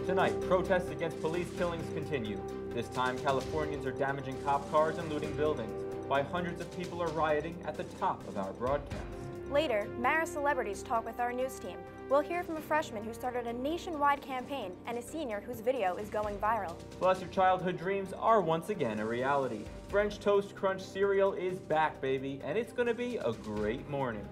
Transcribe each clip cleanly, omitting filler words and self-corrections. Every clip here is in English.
Tonight, protests against police killings continue. This time, Californians are damaging cop cars and looting buildings, while hundreds of people are rioting at the top of our broadcast. Later, Marissa celebrities talk with our news team. We'll hear from a freshman who started a nationwide campaign and a senior whose video is going viral. Plus, your childhood dreams are once again a reality. French Toast Crunch cereal is back, baby, and it's going to be a great morning.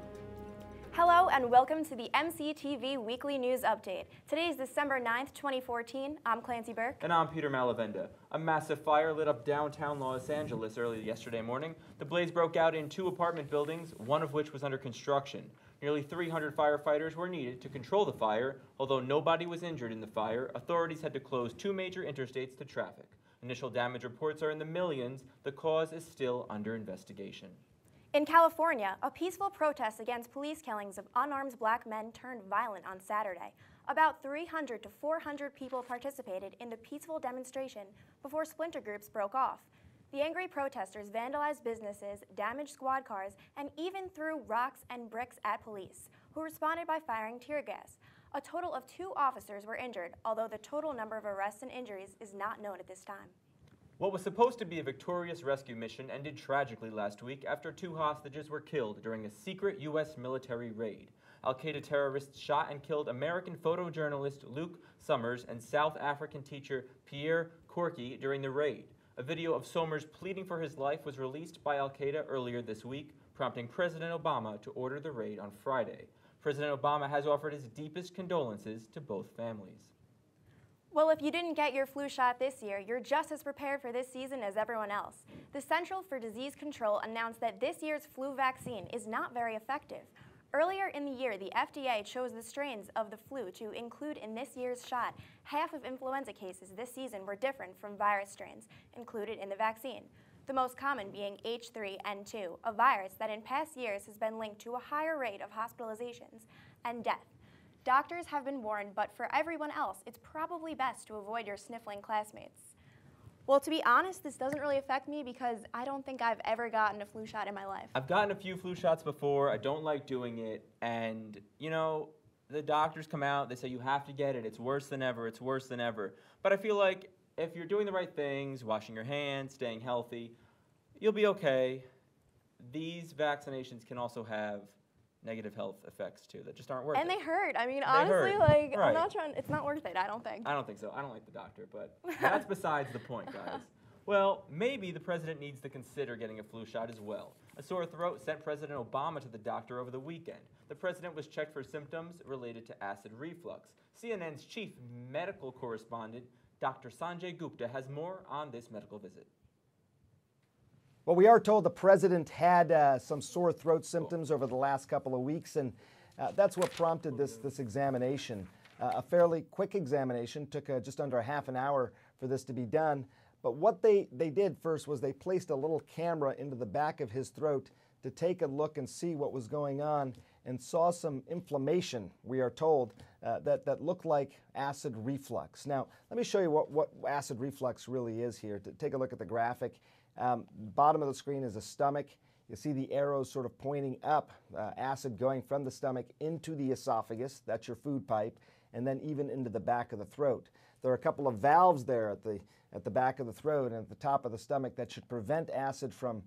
Hello and welcome to the MCTV Weekly News Update. Today is December 9th, 2014. I'm Clancy Burke. And I'm Peter Malavenda. A massive fire lit up downtown Los Angeles early yesterday morning. The blaze broke out in 2 apartment buildings, one of which was under construction. Nearly 300 firefighters were needed to control the fire. Although nobody was injured in the fire, authorities had to close 2 major interstates to traffic. Initial damage reports are in the millions. The cause is still under investigation. In California, a peaceful protest against police killings of unarmed black men turned violent on Saturday. About 300 to 400 people participated in the peaceful demonstration before splinter groups broke off. The angry protesters vandalized businesses, damaged squad cars, and even threw rocks and bricks at police, who responded by firing tear gas. A total of 2 officers were injured, although the total number of arrests and injuries is not known at this time. What was supposed to be a victorious rescue mission ended tragically last week after 2 hostages were killed during a secret U.S. military raid. Al-Qaeda terrorists shot and killed American photojournalist Luke Summers and South African teacher Pierre Quirky during the raid. A video of Summers pleading for his life was released by Al-Qaeda earlier this week, prompting President Obama to order the raid on Friday. President Obama has offered his deepest condolences to both families. Well, if you didn't get your flu shot this year, you're just as prepared for this season as everyone else. The Central for Disease Control announced that this year's flu vaccine is not very effective. Earlier in the year, the FDA chose the strains of the flu to include in this year's shot. Half of influenza cases this season were different from virus strains included in the vaccine, the most common being H3N2, a virus that in past years has been linked to a higher rate of hospitalizations and death. Doctors have been warned, but for everyone else, it's probably best to avoid your sniffling classmates. Well, to be honest, this doesn't really affect me because I don't think I've ever gotten a flu shot in my life. I've gotten a few flu shots before. I don't like doing it. And, you know, the doctors come out, they say you have to get it. It's worse than ever. It's worse than ever. But I feel like if you're doing the right things, washing your hands, staying healthy, you'll be okay. These vaccinations can also have negative health effects too that just aren't worth it. And they hurt. I mean, honestly, like, right. I'm not trying, it's not worth it, I don't think. I don't think so. I don't like the doctor, but that's besides the point, guys. Well, maybe the president needs to consider getting a flu shot as well. A sore throat sent President Obama to the doctor over the weekend. The president was checked for symptoms related to acid reflux. CNN's chief medical correspondent, Dr. Sanjay Gupta, has more on this medical visit. Well, we are told the president had some sore throat symptoms over the last couple of weeks, and that's what prompted this examination. A fairly quick examination, took just under a half an hour for this to be done. But what they did first was they placed a little camera into the back of his throat to take a look and see what was going on, and saw some inflammation, we are told, that looked like acid reflux. Now, let me show you what acid reflux really is here. To take a look at the graphic. Bottom of the screen is the stomach. You see the arrows sort of pointing up, acid going from the stomach into the esophagus, that's your food pipe, and then even into the back of the throat. There are a couple of valves there at the back of the throat and at the top of the stomach that should prevent acid from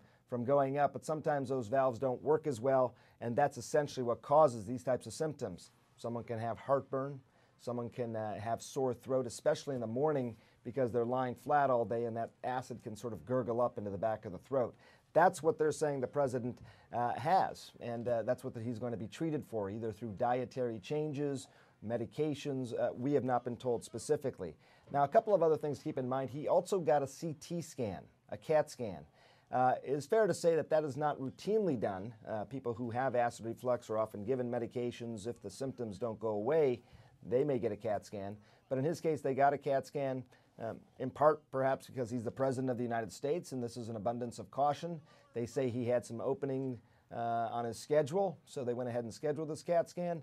going up, but sometimes those valves don't work as well, and that's essentially what causes these types of symptoms. Someone can have heartburn, someone can have sore throat, especially in the morning, because they're lying flat all day and that acid can sort of gurgle up into the back of the throat. That's what they're saying the president has, and that's what he's going to be treated for, either through dietary changes, medications. We have not been told specifically. Now, a couple of other things to keep in mind. He also got a CT scan, a CAT scan. It's fair to say that is not routinely done. People who have acid reflux are often given medications. If the symptoms don't go away, they may get a CAT scan. But in his case, they got a CAT scan. In part, perhaps because he's the President of the United States, and this is an abundance of caution. They say he had some opening on his schedule, so they went ahead and scheduled this CAT scan.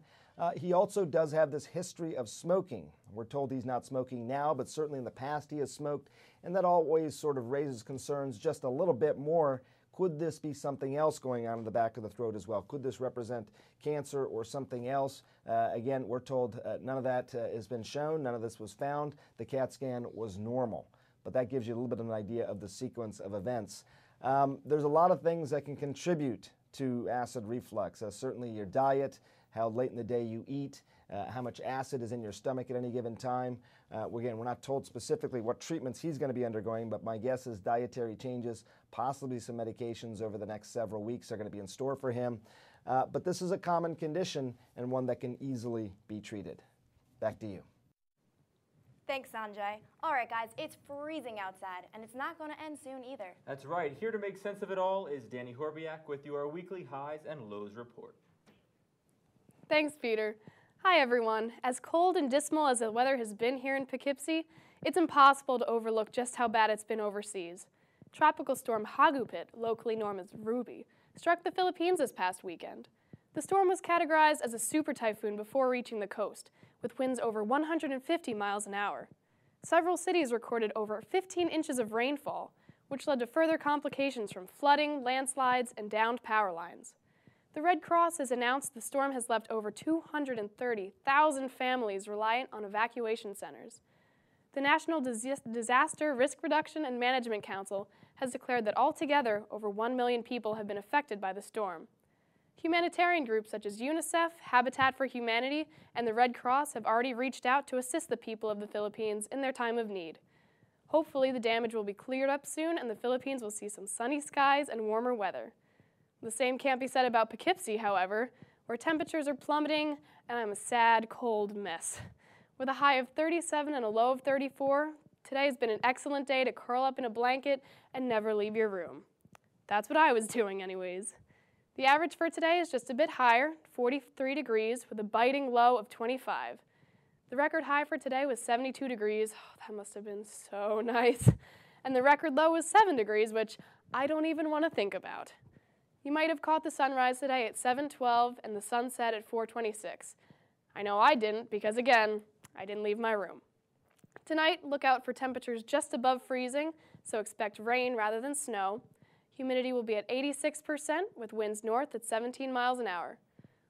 He also does have this history of smoking. We're told he's not smoking now, but certainly in the past he has smoked, and that always sort of raises concerns just a little bit more Could this be something else going on in the back of the throat as well? Could this represent cancer or something else? Again, we're told none of that has been shown. None of this was found. The CAT scan was normal. But that gives you a little bit of an idea of the sequence of events. There's a lot of things that can contribute to acid reflux. Certainly your diet, how late in the day you eat, how much acid is in your stomach at any given time. Again, we're not told specifically what treatments he's going to be undergoing, but my guess is dietary changes, possibly some medications over the next several weeks are going to be in store for him. But this is a common condition and one that can easily be treated. Back to you. Thanks, Sanjay. All right, guys, it's freezing outside, and it's not going to end soon either. That's right. Here to make sense of it all is Danny Horbiak with your weekly highs and lows report. Thanks, Peter. Hi, everyone. As cold and dismal as the weather has been here in Poughkeepsie, it's impossible to overlook just how bad it's been overseas. Tropical storm Hagupit, locally known as Ruby, struck the Philippines this past weekend. The storm was categorized as a super typhoon before reaching the coast, with winds over 150 miles an hour. Several cities recorded over 15 inches of rainfall, which led to further complications from flooding, landslides, and downed power lines. The Red Cross has announced the storm has left over 230,000 families reliant on evacuation centers. The National Disaster Risk Reduction and Management Council has declared that altogether over 1 million people have been affected by the storm. Humanitarian groups such as UNICEF, Habitat for Humanity, and the Red Cross have already reached out to assist the people of the Philippines in their time of need. Hopefully the damage will be cleared up soon and the Philippines will see some sunny skies and warmer weather. The same can't be said about Poughkeepsie, however, where temperatures are plummeting and I'm a sad, cold mess. With a high of 37 and a low of 34, today has been an excellent day to curl up in a blanket and never leave your room. That's what I was doing anyways. The average for today is just a bit higher, 43 degrees, with a biting low of 25. The record high for today was 72 degrees. Oh, that must have been so nice. And the record low was 7 degrees, which I don't even want to think about. You might have caught the sunrise today at 7:12 and the sunset at 4:26. I know I didn't because, again, I didn't leave my room. Tonight, look out for temperatures just above freezing, so expect rain rather than snow. Humidity will be at 86% with winds north at 17 miles an hour.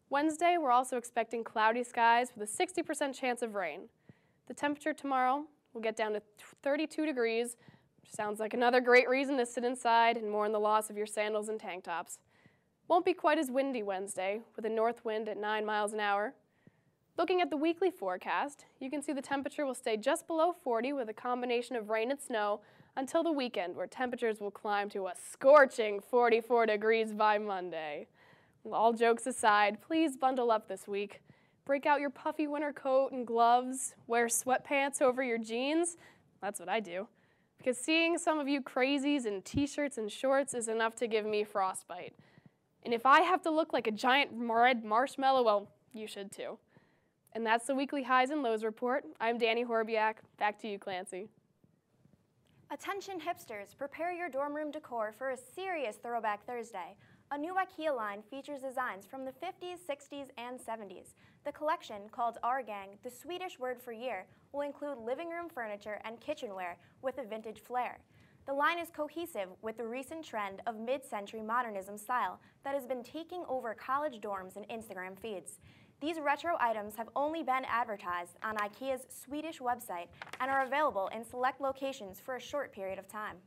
Wednesday, we're also expecting cloudy skies with a 60% chance of rain. The temperature tomorrow will get down to 32 degrees, which sounds like another great reason to sit inside and mourn the loss of your sandals and tank tops. Won't be quite as windy Wednesday, with a north wind at 9 miles an hour. Looking at the weekly forecast, you can see the temperature will stay just below 40 with a combination of rain and snow until the weekend, where temperatures will climb to a scorching 44 degrees by Monday. All jokes aside, please bundle up this week. Break out your puffy winter coat and gloves, wear sweatpants over your jeans. That's what I do. Because seeing some of you crazies in t-shirts and shorts is enough to give me frostbite. And if I have to look like a giant red marshmallow, well, you should too. And that's the weekly highs and lows report. I'm Danny Horbiak. Back to you, Clancy. Attention hipsters, prepare your dorm room decor for a serious Throwback Thursday. A new IKEA line features designs from the 50s, 60s, and 70s. The collection, called Our Gang, the Swedish word for year, will include living room furniture and kitchenware with a vintage flair. The line is cohesive with the recent trend of mid-century modernism style that has been taking over college dorms and Instagram feeds. These retro items have only been advertised on IKEA's Swedish website and are available in select locations for a short period of time.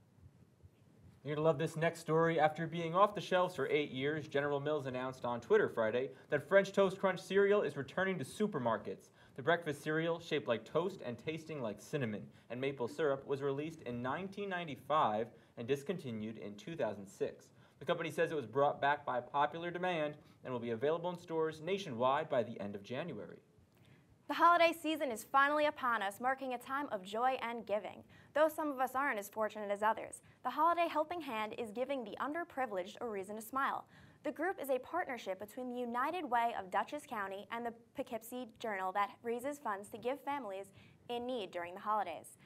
You're going to love this next story. After being off the shelves for 8 years, General Mills announced on Twitter Friday that French Toast Crunch cereal is returning to supermarkets. The breakfast cereal, shaped like toast and tasting like cinnamon and maple syrup, was released in 1995 and discontinued in 2006. The company says it was brought back by popular demand and will be available in stores nationwide by the end of January. The holiday season is finally upon us, marking a time of joy and giving. Though some of us aren't as fortunate as others, the Holiday Helping Hand is giving the underprivileged a reason to smile. The group is a partnership between the United Way of Dutchess County and the Poughkeepsie Journal that raises funds to give families in need during the holidays.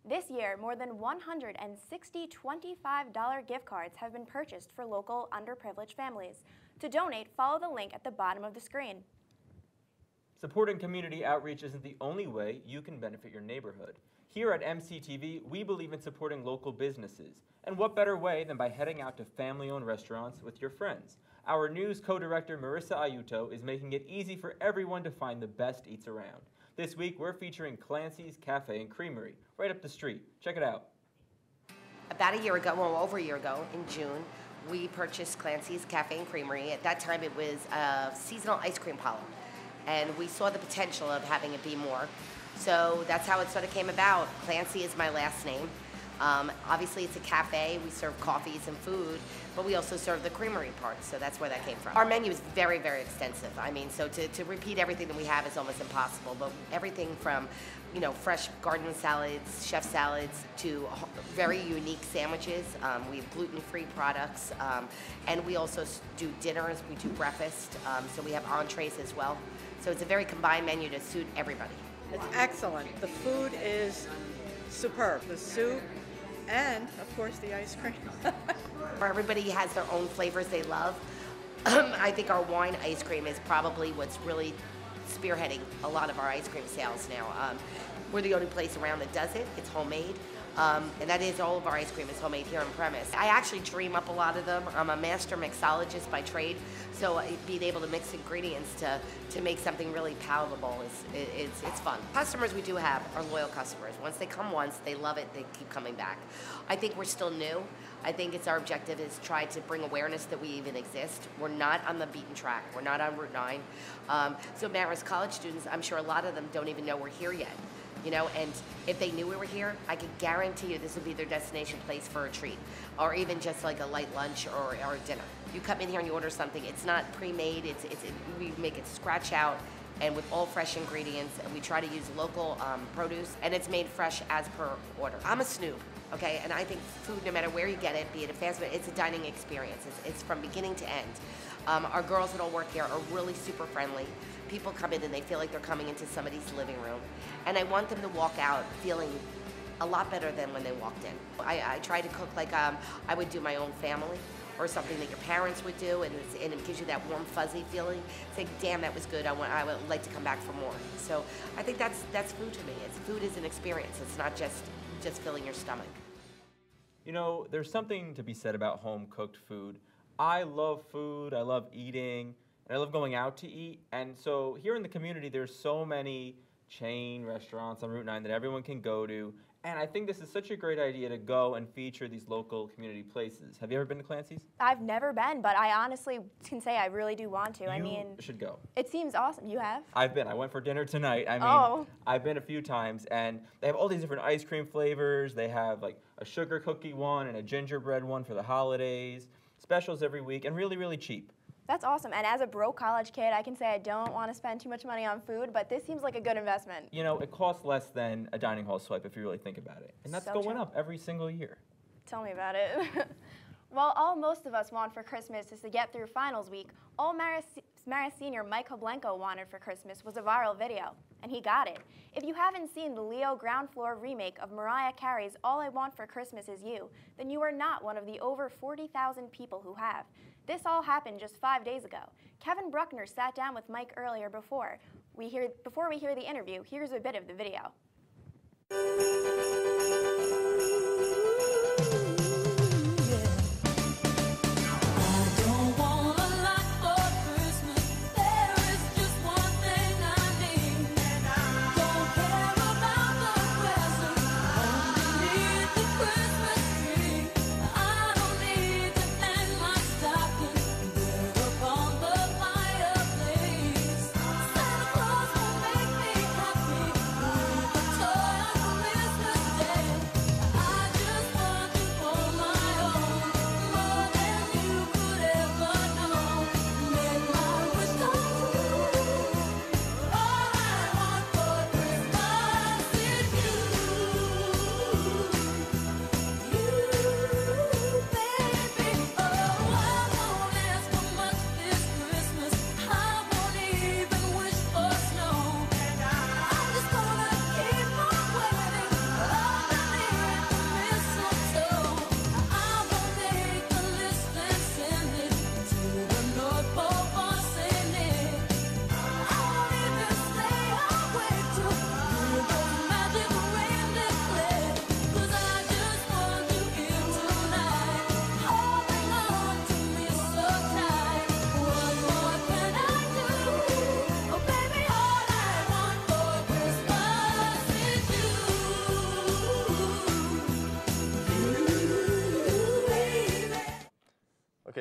This year, more than 160 $25 gift cards have been purchased for local underprivileged families. To donate, follow the link at the bottom of the screen. Supporting community outreach isn't the only way you can benefit your neighborhood. Here at MCTV, we believe in supporting local businesses. And what better way than by heading out to family-owned restaurants with your friends? Our news co-director, Marissa Aiuto, is making it easy for everyone to find the best eats around. This week, we're featuring Clancy's Cafe and Creamery, right up the street. Check it out. About a year ago, well, over a year ago, in June, we purchased Clancy's Cafe and Creamery. At that time, it was a seasonal ice cream parlor, and we saw the potential of having it be more. So that's how it sort of came about. Clancy is my last name. Obviously, it's a cafe. We serve coffees and food, but we also serve the creamery part, so that's where that came from. Our menu is very, very extensive. I mean, so to repeat everything that we have is almost impossible, but everything from, you know, fresh garden salads, chef salads, to very unique sandwiches. We have gluten-free products, and we also do dinners. We do breakfast, so we have entrees as well. So it's a very combined menu to suit everybody. It's excellent. The food is superb. The soup, and of course the ice cream. Everybody has their own flavors they love. I think our wine ice cream is probably what's really spearheading a lot of our ice cream sales now. We're the only place around that does it. It's homemade. And that is, all of our ice cream is homemade here on premise. I actually dream up a lot of them. I'm a master mixologist by trade, so being able to mix ingredients to make something really palatable it's fun. Customers we do have are loyal customers. Once they come once, they love it, they keep coming back. I think we're still new. I think it's our objective is try to bring awareness that we even exist. We're not on the beaten track. We're not on Route 9. So Marist college students, I'm sure a lot of them don't even know we're here yet. You know, and if they knew we were here, I could guarantee you this would be their destination place for a treat, or even just like a light lunch or dinner. You come in here and you order something, it's not pre-made, we make it scratch out and with all fresh ingredients, and we try to use local produce, and it's made fresh as per order. I'm a snoop, okay, and I think food, no matter where you get it, be it a fast food, it's a dining experience. It's from beginning to end. Our girls that all work here are really super friendly. People come in and they feel like they're coming into somebody's living room. And I want them to walk out feeling a lot better than when they walked in. I try to cook like I would do my own family, or something that your parents would do, and it gives you that warm, fuzzy feeling. It's like, damn, that was good. I would like to come back for more. So I think that's food to me. Food is an experience. It's not just filling your stomach. You know, there's something to be said about home-cooked food. I love food, I love eating, and I love going out to eat. And so here in the community, there's so many chain restaurants on Route 9 that everyone can go to. And I think this is such a great idea to go and feature these local community places. Have you ever been to Clancy's? I've never been, but I honestly can say I really do want to. You should go. It seems awesome. You have? I've been. I went for dinner tonight. I mean, I've been a few times, and they have all these different ice cream flavors. They have like a sugar cookie one and a gingerbread one for the holidays. Specials every week, and really, really cheap. That's awesome. And as a broke college kid, I can say I don't want to spend too much money on food, but this seems like a good investment. You know, it costs less than a dining hall swipe if you really think about it. And that's So going true. up every single year. Tell me about it. Well, all most of us want for Christmas is to get through finals week. All Marist senior Mike Hoblenko wanted for Christmas was a viral video, and he got it. If you haven't seen the Leo Ground Floor remake of Mariah Carey's All I Want for Christmas Is You, then you are not one of the over 40,000 people who have. This all happened just 5 days ago. Kevin Bruckner sat down with Mike earlier before we hear the interview. Here's a bit of the video.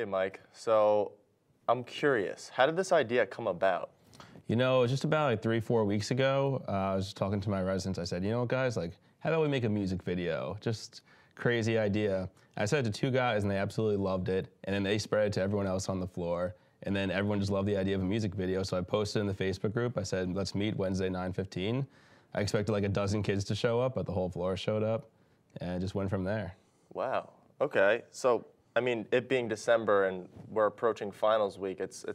Okay, Mike. So I'm curious, how did this idea come about? You know, just about like 3-4 weeks ago, I was talking to my residents. I said, you know, guys, like, how about we make a music video? Just crazy idea. I said it to 2 guys, and they absolutely loved it. And then they spread it to everyone else on the floor. And then everyone just loved the idea of a music video. So I posted in the Facebook group. I said, let's meet Wednesday, 9:15. I expected like a dozen kids to show up, but the whole floor showed up, and it just went from there. Wow. Okay. So, I mean, it being December and we're approaching finals week, it's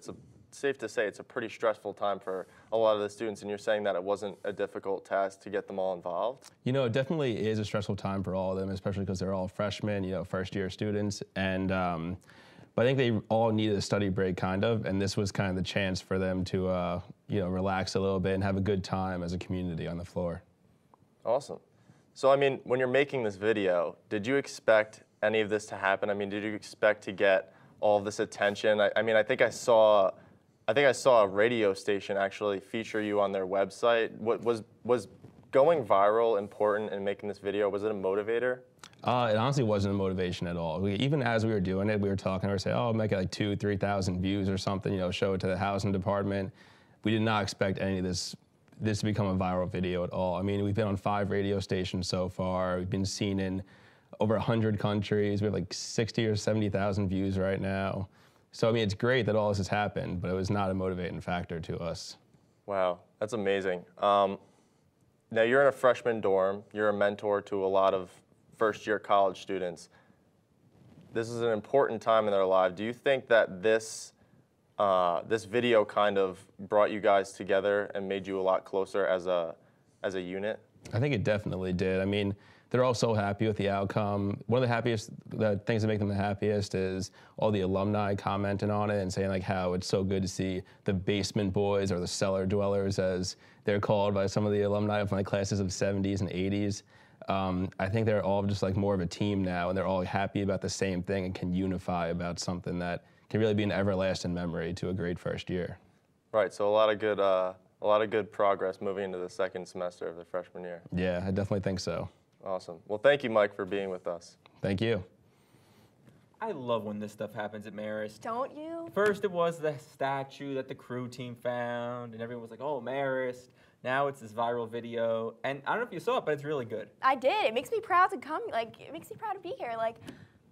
safe to say it's a pretty stressful time for a lot of the students, and you're saying that it wasn't a difficult task to get them all involved? You know, it definitely is a stressful time for all of them, especially because they're all freshmen, you know, first-year students, and but I think they all needed a study break, kind of, and this was kind of the chance for them to, you know, relax a little bit and have a good time as a community on the floor. Awesome. So, I mean, when you're making this video, did you expect any of this to happen? I mean, did you expect to get all of this attention? I mean, I think I saw a radio station actually feature you on their website. What was going viral important in making this video? Was it a motivator? It honestly wasn't a motivation at all. Even as we were doing it, we were talking, we were saying, oh, make it like 2,000-3,000 views or something, you know, show it to the housing department. We did not expect any of this to become a viral video at all. I mean, we've been on 5 radio stations so far. We've been seen in over 100 countries. We have like 60 or 70,000 views right now. So, I mean, it's great that all this has happened, but it was not a motivating factor to us. Wow, that's amazing. Now, you're in a freshman dorm. You're a mentor to a lot of first-year college students. This is an important time in their life. Do you think that this video kind of brought you guys together and made you a lot closer as a unit? I think it definitely did. I mean, they're all so happy with the outcome. One of the things that make them the happiest is all the alumni commenting on it and saying like how it's so good to see the basement boys, or the cellar dwellers as they're called by some of the alumni of my classes of 70s and 80s. I think they're all just like more of a team now, and they're all happy about the same thing and can unify about something that can really be an everlasting memory to a great first year. Right, so a lot of good progress moving into the second semester of the freshman year. Yeah, I definitely think so. Awesome. Well, thank you, Mike, for being with us. Thank you. I love when this stuff happens at Marist. Don't you? First it was the statue that the crew team found, and everyone was like, oh, Marist. Now it's this viral video, and I don't know if you saw it, but it's really good. I did. It makes me proud to come. Like, it makes me proud to be here. Like,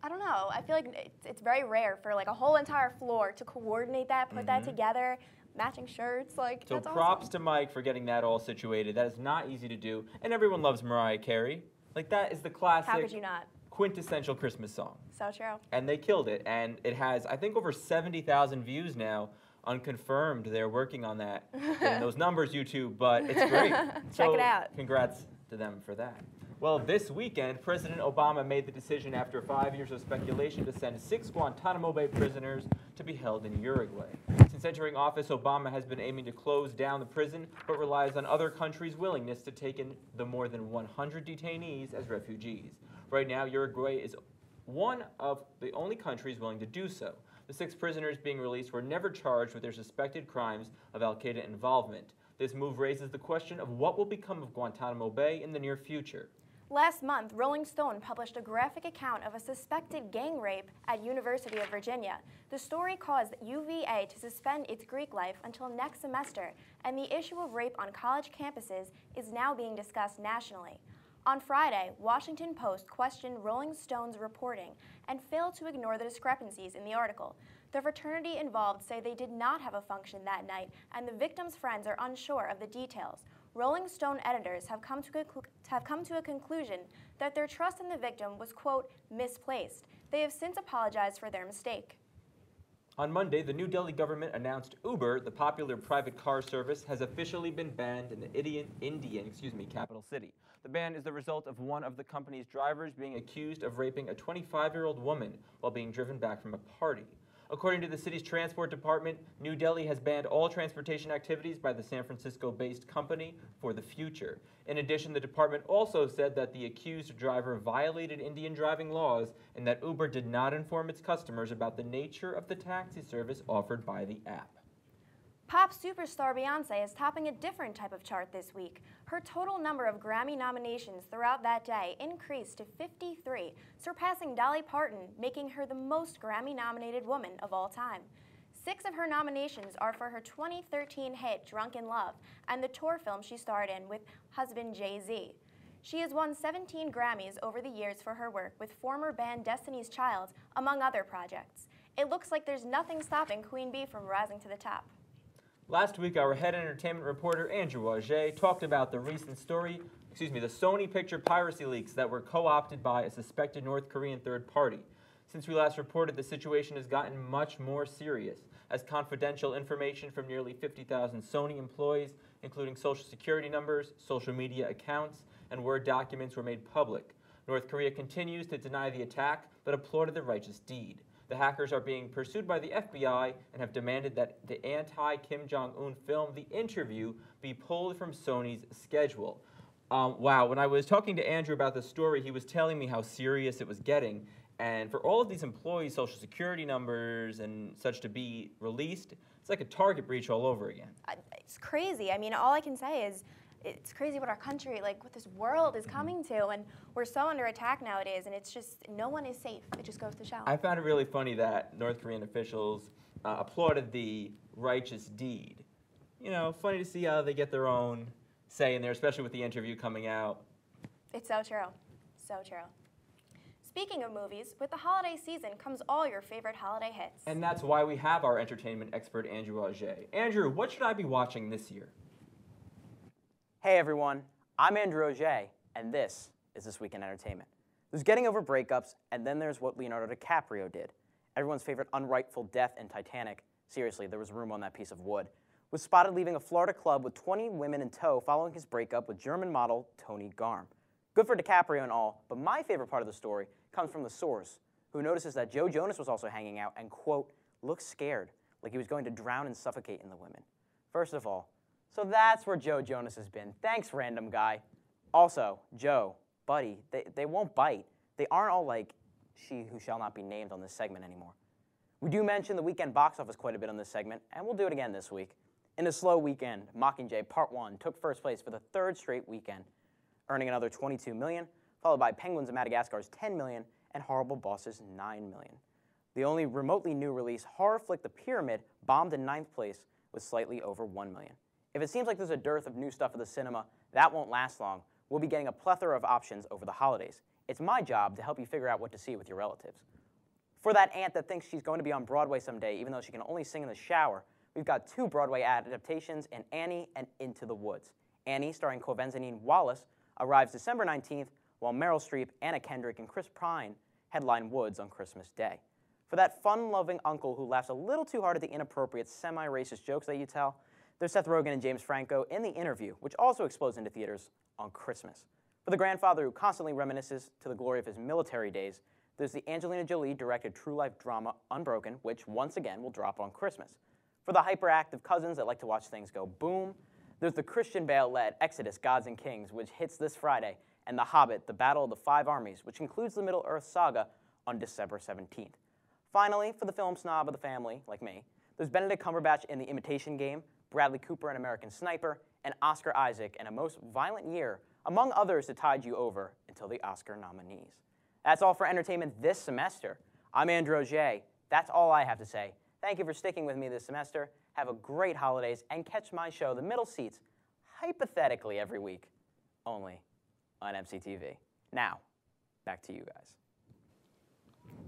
I don't know. I feel like it's very rare for like a whole entire floor to coordinate that, put that together, matching shirts. Like, so that's props awesome. to Mike for getting that all situated. That is not easy to do, and everyone loves Mariah Carey. Like, that is the classic, How could you not? quintessential Christmas song. So true. And they killed it, and it has, I think, over 70,000 views now. Unconfirmed, they're working on that. Getting those numbers, YouTube, but it's great. Check it out. Congrats to them for that. Well, this weekend, President Obama made the decision after 5 years of speculation to send 6 Guantanamo Bay prisoners to be held in Uruguay. Since entering office, Obama has been aiming to close down the prison, but relies on other countries' willingness to take in the more than 100 detainees as refugees. Right now, Uruguay is one of the only countries willing to do so. The 6 prisoners being released were never charged with their suspected crimes of al-Qaeda involvement. This move raises the question of what will become of Guantanamo Bay in the near future. Last month, Rolling Stone published a graphic account of a suspected gang rape at University of Virginia. The story caused UVA to suspend its Greek life until next semester, and the issue of rape on college campuses is now being discussed nationally. On Friday, Washington Post questioned Rolling Stone's reporting and failed to ignore the discrepancies in the article. The fraternity involved say they did not have a function that night, and the victim's friends are unsure of the details. Rolling Stone editors have come to a conclusion that their trust in the victim was, quote, misplaced. They have since apologized for their mistake. On Monday, the New Delhi government announced Uber, the popular private car service, has officially been banned in the Indian capital city. The ban is the result of one of the company's drivers being accused of raping a 25-year-old woman while being driven back from a party. According to the city's transport department, New Delhi has banned all transportation activities by the San Francisco-based company for the future. In addition, the department also said that the accused driver violated Indian driving laws and that Uber did not inform its customers about the nature of the taxi service offered by the app. Pop superstar Beyoncé is topping a different type of chart this week. Her total number of Grammy nominations throughout that day increased to 53, surpassing Dolly Parton, making her the most Grammy-nominated woman of all time. 6 of her nominations are for her 2013 hit Drunk in Love and the tour film she starred in with husband Jay-Z. She has won 17 Grammys over the years for her work with former band Destiny's Child, among other projects. It looks like there's nothing stopping Queen Bee from rising to the top. Last week, our head entertainment reporter, Andrew Auger, talked about the recent the Sony picture piracy leaks that were co-opted by a suspected North Korean third party. Since we last reported, the situation has gotten much more serious, as confidential information from nearly 50,000 Sony employees, including social security numbers, social media accounts, and Word documents were made public. North Korea continues to deny the attack, but applauded the righteous deed. The hackers are being pursued by the FBI and have demanded that the anti-Kim Jong-un film, The Interview, be pulled from Sony's schedule. Wow, when I was talking to Andrew about the story, he was telling me how serious it was getting. And for all of these employees' social security numbers and such to be released, it's like a target breach all over again. It's crazy. I mean, all I can say is it's crazy what our country, like what this world is coming to, and we're so under attack nowadays, and it's just, no one is safe. It just goes to show. I found it really funny that North Korean officials applauded the righteous deed. You know, funny to see how they get their own say in there, especially with The Interview coming out. It's so true. So true. Speaking of movies, with the holiday season comes all your favorite holiday hits. And that's why we have our entertainment expert, Andrew Auger. Andrew, what should I be watching this year? Hey everyone, I'm Andrew Auger, and this is This Week in Entertainment. There's getting over breakups, and then there's what Leonardo DiCaprio did. Everyone's favorite unrightful death in Titanic, seriously, there was room on that piece of wood, was spotted leaving a Florida club with 20 women in tow following his breakup with German model Tony Garm. Good for DiCaprio and all, but my favorite part of the story comes from the source, who notices that Joe Jonas was also hanging out and, quote, looked scared, like he was going to drown and suffocate in the women. First of all, so that's where Joe Jonas has been. Thanks, random guy. Also, Joe, buddy, they won't bite. They aren't all like She Who Shall Not Be Named on this segment anymore. We do mention the weekend box office quite a bit on this segment, and we'll do it again this week. In a slow weekend, Mockingjay Part 1 took first place for the 3rd straight weekend, earning another $22 million, followed by Penguins of Madagascar's $10 million and Horrible Bosses' $9 million. The only remotely new release, horror flick The Pyramid, bombed in 9th place with slightly over $1 million. If it seems like there's a dearth of new stuff at the cinema, that won't last long. We'll be getting a plethora of options over the holidays. It's my job to help you figure out what to see with your relatives. For that aunt that thinks she's going to be on Broadway someday, even though she can only sing in the shower, we've got 2 Broadway adaptations in Annie and Into the Woods. Annie, starring Quvenzhané Wallis, arrives December 19th, while Meryl Streep, Anna Kendrick, and Chris Pine headline Woods on Christmas Day. For that fun-loving uncle who laughs a little too hard at the inappropriate, semi-racist jokes that you tell, there's Seth Rogen and James Franco in The Interview, which also explodes into theaters on Christmas. For the grandfather who constantly reminisces to the glory of his military days, there's the Angelina Jolie-directed true-life drama Unbroken, which once again will drop on Christmas. For the hyperactive cousins that like to watch things go boom, there's the Christian Bale-led Exodus, Gods and Kings, which hits this Friday, and The Hobbit, The Battle of the Five Armies, which includes the Middle-earth saga on December 17th. Finally, for the film snob of the family, like me, there's Benedict Cumberbatch in The Imitation Game, Bradley Cooper in American Sniper, and Oscar Isaac in A Most Violent Year, among others to tide you over until the Oscar nominees. That's all for entertainment this semester. I'm Andrew Auger. That's all I have to say. Thank you for sticking with me this semester. Have a great holidays, and catch my show, The Middle Seats, hypothetically every week, only on MCTV. Now, back to you guys.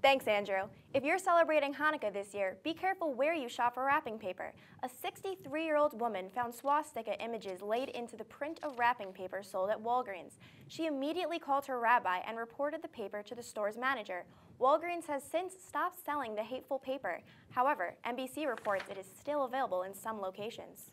Thanks, Andrew. If you're celebrating Hanukkah this year, be careful where you shop for wrapping paper. A 63-year-old woman found swastika images laid into the print of wrapping paper sold at Walgreens. She immediately called her rabbi and reported the paper to the store's manager. Walgreens has since stopped selling the hateful paper. However, NBC reports it is still available in some locations.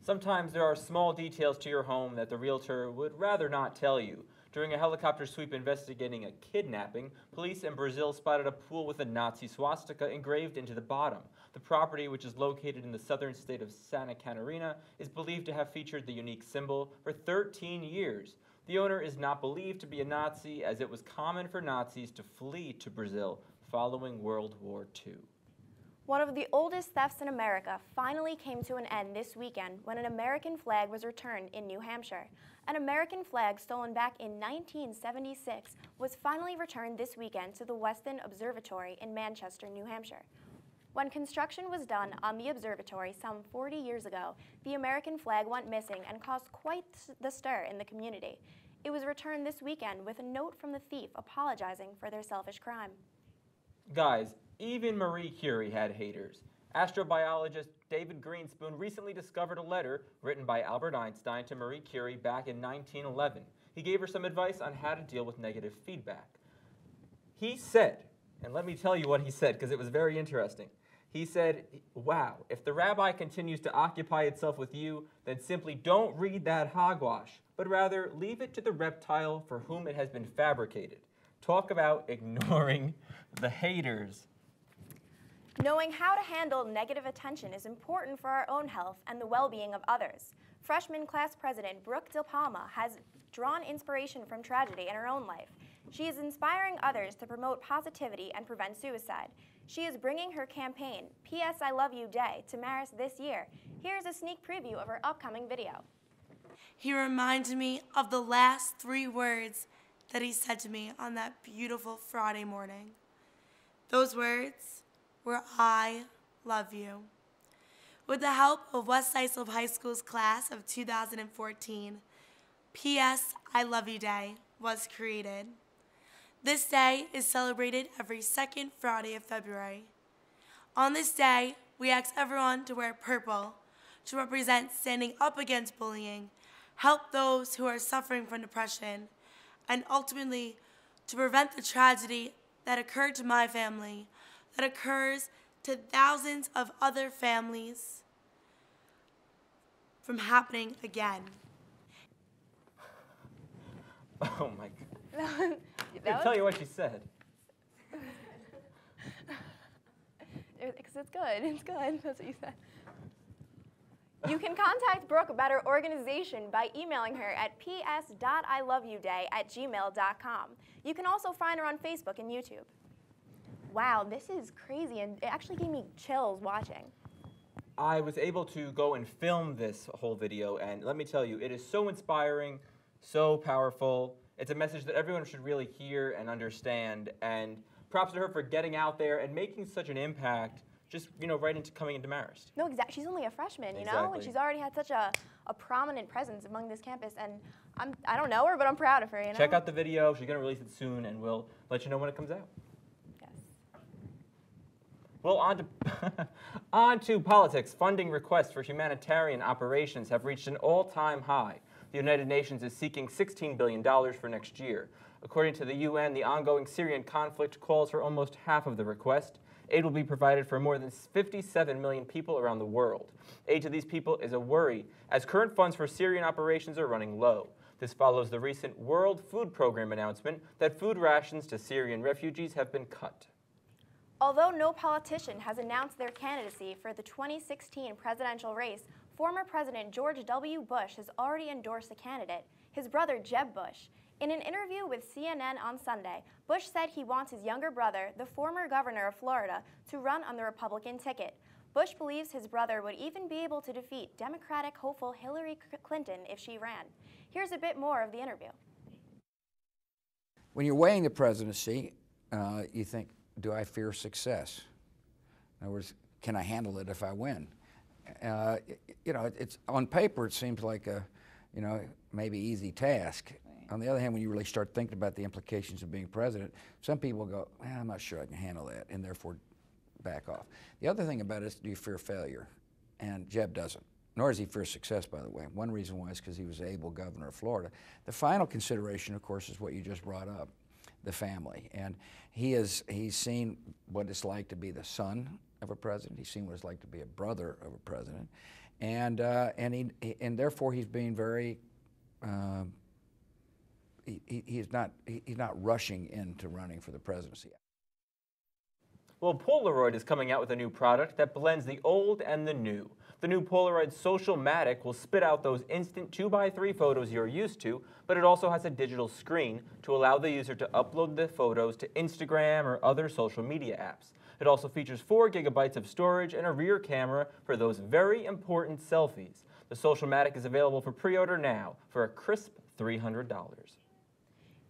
Sometimes there are small details to your home that the realtor would rather not tell you. During a helicopter sweep investigating a kidnapping, police in Brazil spotted a pool with a Nazi swastika engraved into the bottom. The property, which is located in the southern state of Santa Catarina, is believed to have featured the unique symbol for 13 years. The owner is not believed to be a Nazi, as it was common for Nazis to flee to Brazil following World War II. One of the oldest thefts in America finally came to an end this weekend when an American flag was returned in New Hampshire. An American flag stolen back in 1976 was finally returned this weekend to the Weston Observatory in Manchester, New Hampshire. When construction was done on the observatory some 40 years ago, the American flag went missing and caused quite the stir in the community. It was returned this weekend with a note from the thief apologizing for their selfish crime. Guys, even Marie Curie had haters. Astrobiologist David Greenspoon recently discovered a letter written by Albert Einstein to Marie Curie back in 1911. He gave her some advice on how to deal with negative feedback. He said, and let me tell you what he said because it was very interesting. He said, wow, if the rabbi continues to occupy itself with you, then simply don't read that hogwash, but rather leave it to the reptile for whom it has been fabricated. Talk about ignoring the haters. Knowing how to handle negative attention is important for our own health and the well-being of others. Freshman class president Brooke De Palma has drawn inspiration from tragedy in her own life. She is inspiring others to promote positivity and prevent suicide. She is bringing her campaign, P.S. I Love You Day, to Marissa this year. Here's a sneak preview of her upcoming video. He reminded me of the last 3 words that he said to me on that beautiful Friday morning. Those words were, I love you. With the help of West Islip High School's class of 2014, P.S. I Love You Day was created. This day is celebrated every second Friday of February. On this day, we ask everyone to wear purple to represent standing up against bullying, help those who are suffering from depression, and ultimately to prevent the tragedy that occurred to my family, that occurs to thousands of other families from happening again. Oh my God. I'll tell you what she said. Because it's good, it's good, that's what you said. You can contact Brooke about her organization by emailing her at ps.iloveyouday@gmail.com. You can also find her on Facebook and YouTube. Wow, this is crazy, and it actually gave me chills watching. I was able to go and film this whole video, and let me tell you, it is so inspiring, so powerful. It's a message that everyone should really hear and understand, and props to her for getting out there and making such an impact, just, right into coming into Marist. No, exactly. She's only a freshman, you know, Exactly. and she's already had such a prominent presence among this campus, and I don't know her, but I'm proud of her, you know? Check out the video. She's going to release it soon, and we'll let you know when it comes out. Yes. Well, on to politics. Funding requests for humanitarian operations have reached an all-time high. The United Nations is seeking $16 billion for next year. According to the UN, the ongoing Syrian conflict calls for almost half of the request. Aid will be provided for more than 57 million people around the world. Aid to these people is a worry, as current funds for Syrian operations are running low. This follows the recent World Food Program announcement that food rations to Syrian refugees have been cut. Although no politician has announced their candidacy for the 2016 presidential race, former President George W. Bush has already endorsed a candidate, his brother Jeb Bush. In an interview with CNN on Sunday, Bush said he wants his younger brother, the former governor of Florida, to run on the Republican ticket. Bush believes his brother would even be able to defeat Democratic hopeful Hillary Clinton if she ran. Here's a bit more of the interview. When you're weighing the presidency, you think, do I fear success? In other words, can I handle it if I win? It's on paper it seems like a, maybe easy task. On the other hand, when you really start thinking about the implications of being president, some people go, I'm not sure I can handle that, and therefore back off. The other thing about it is, do you fear failure? And Jeb doesn't, nor does he fear success, by the way. One reason why is because he was an able governor of Florida. The final consideration, of course, is what you just brought up, the family. And he's seen what it's like to be the son of a president. He's seen what it's like to be a brother of a president. And therefore he's being very, he's not rushing into running for the presidency. Well, Polaroid is coming out with a new product that blends the old and the new. The new Polaroid Social-Matic will spit out those instant 2x3 photos you're used to, but it also has a digital screen to allow the user to upload the photos to Instagram or other social media apps. It also features 4 gigabytes of storage and a rear camera for those very important selfies. The Social-Matic is available for pre-order now for a crisp $300.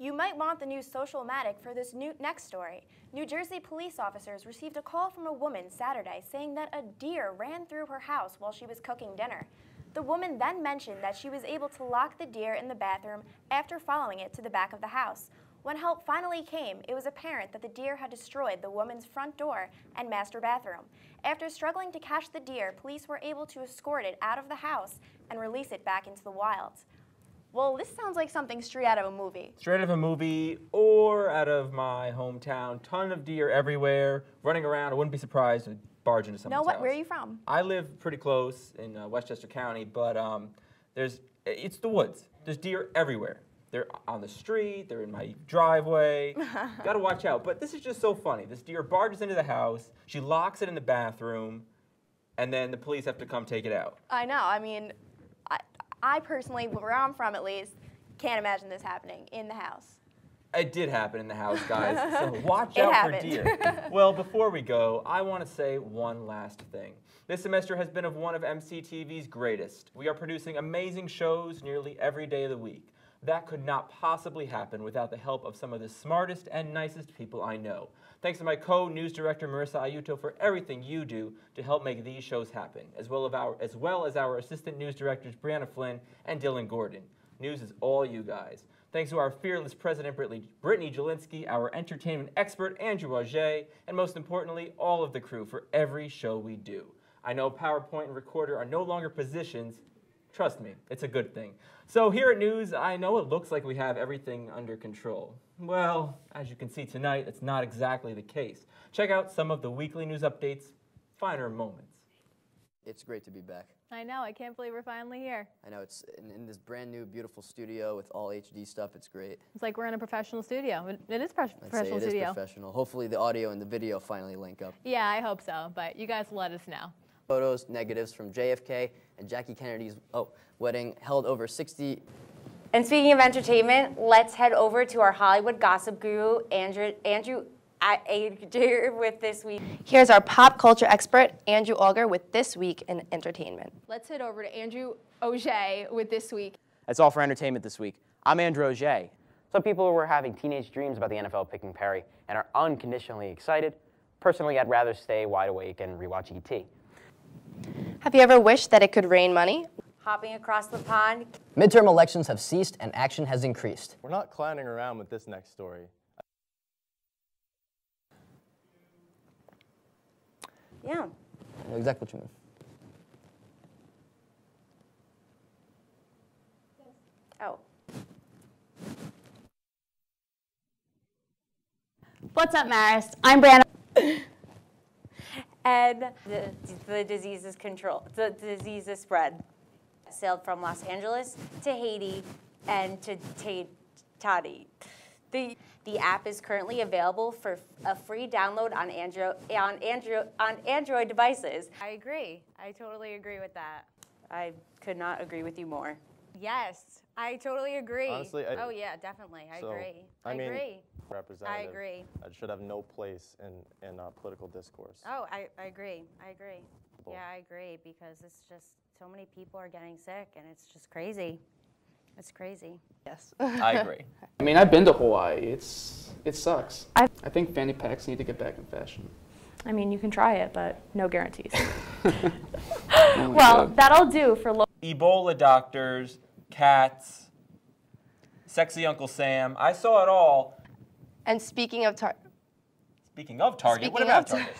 You might want the new Social-Matic for this next story. New Jersey police officers received a call from a woman Saturday saying that a deer ran through her house while she was cooking dinner. The woman then mentioned that she was able to lock the deer in the bathroom after following it to the back of the house. When help finally came, it was apparent that the deer had destroyed the woman's front door and master bathroom. After struggling to catch the deer, police were able to escort it out of the house and release it back into the wild. Well, this sounds like something straight out of a movie. Straight out of a movie or out of my hometown. Ton of deer everywhere, running around. I wouldn't be surprised to barge into someone's house. Where are you from? I live pretty close in Westchester County, but it's the woods. There's deer everywhere. They're on the street, they're in my driveway. Gotta watch out. But this is just so funny. This deer barges into the house, she locks it in the bathroom, and then the police have to come take it out. I know. I mean, I personally, where I'm from at least, can't imagine this happening in the house. It did happen in the house, guys, so watch out for deer. Well, before we go, I want to say one last thing. This semester has been one of MCTV's greatest. We are producing amazing shows nearly every day of the week. That could not possibly happen without the help of some of the smartest and nicest people I know. Thanks to my co-news director, Marissa Aiuto, for everything you do to help make these shows happen, as well as our assistant news directors, Brianna Flynn and Dylan Gordon. News is all you guys. Thanks to our fearless president, Brittany Jelinski, our entertainment expert, Andrew Auger, and most importantly, all of the crew for every show we do. I know PowerPoint and Recorder are no longer positions. Trust me, it's a good thing. So here at News, I know it looks like we have everything under control. Well, as you can see tonight, it's not exactly the case. Check out some of the weekly news updates, finer moments. It's great to be back. I know, I can't believe we're finally here. I know, it's in this brand new, beautiful studio with all HD stuff. It's great. It's like we're in a professional studio. It is professional I'd say studio. It is professional. Hopefully the audio and the video finally link up. Yeah, I hope so, but you guys let us know. Photos, negatives from JFK and Jackie Kennedy's wedding held over 60. And speaking of entertainment, let's head over to our Hollywood gossip guru, Andrew with This Week. Here's our pop culture expert, Andrew Auger, with This Week in Entertainment. Let's head over to Andrew Auger with This Week. That's all for entertainment this week. I'm Andrew Auger. Some people were having teenage dreams about the NFL picking Perry and are unconditionally excited. Personally, I'd rather stay wide awake and rewatch E.T. Have you ever wished that it could rain money? Hopping across the pond. Midterm elections have ceased and action has increased. We're not clowning around with this next story. Yeah. I know exactly what you mean. Oh. What's up, Maris? I'm Brianna. And the disease is controlled. The disease is spread. Sailed from Los Angeles to Haiti and to Tahiti. The app is currently available for a free download on Android devices. I agree. I totally agree with that. I could not agree with you more. Yes, I totally agree. Honestly, oh yeah, definitely. I agree. I agree. Representative, I agree. Should have no place in political discourse. Oh, I agree. I agree. Yeah, I agree, because it's just so many people are getting sick, and it's just crazy. It's crazy. Yes. I agree. I mean, I've been to Hawaii. It sucks. I think fanny packs need to get back in fashion. I mean, you can try it, but no guarantees. Well, that'll do for Ebola doctors, cats, sexy Uncle Sam. I saw it all. And speaking of Target. What about Target?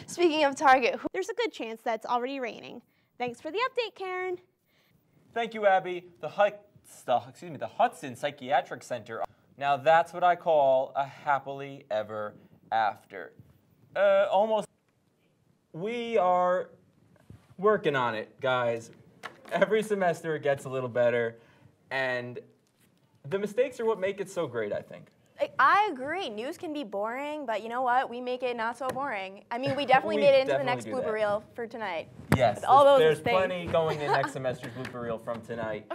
Speaking of Target. There's a good chance that it's already raining. Thanks for the update, Karen. Thank you, Abby. The Hudson Psychiatric Center. Now that's what I call a happily ever after. Almost. We are working on it, guys. Every semester it gets a little better, and the mistakes are what make it so great, I think. I agree. News can be boring, but you know what? We make it not so boring. I mean, we definitely made it into the next blooper reel for tonight. Yes, all those there's things. plenty going in next semester's blooper reel from tonight.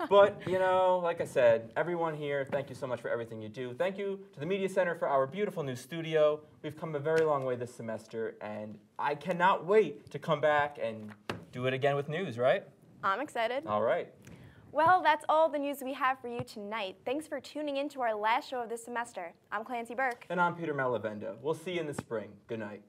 But, you know, like I said, everyone here, thank you so much for everything you do. Thank you to the Media Center for our beautiful new studio. We've come a very long way this semester, and I cannot wait to come back and do it again with news, right? I'm excited. All right. Well, that's all the news we have for you tonight. Thanks for tuning in to our last show of this semester. I'm Clancy Burke. And I'm Peter Malavenda. We'll see you in the spring. Good night.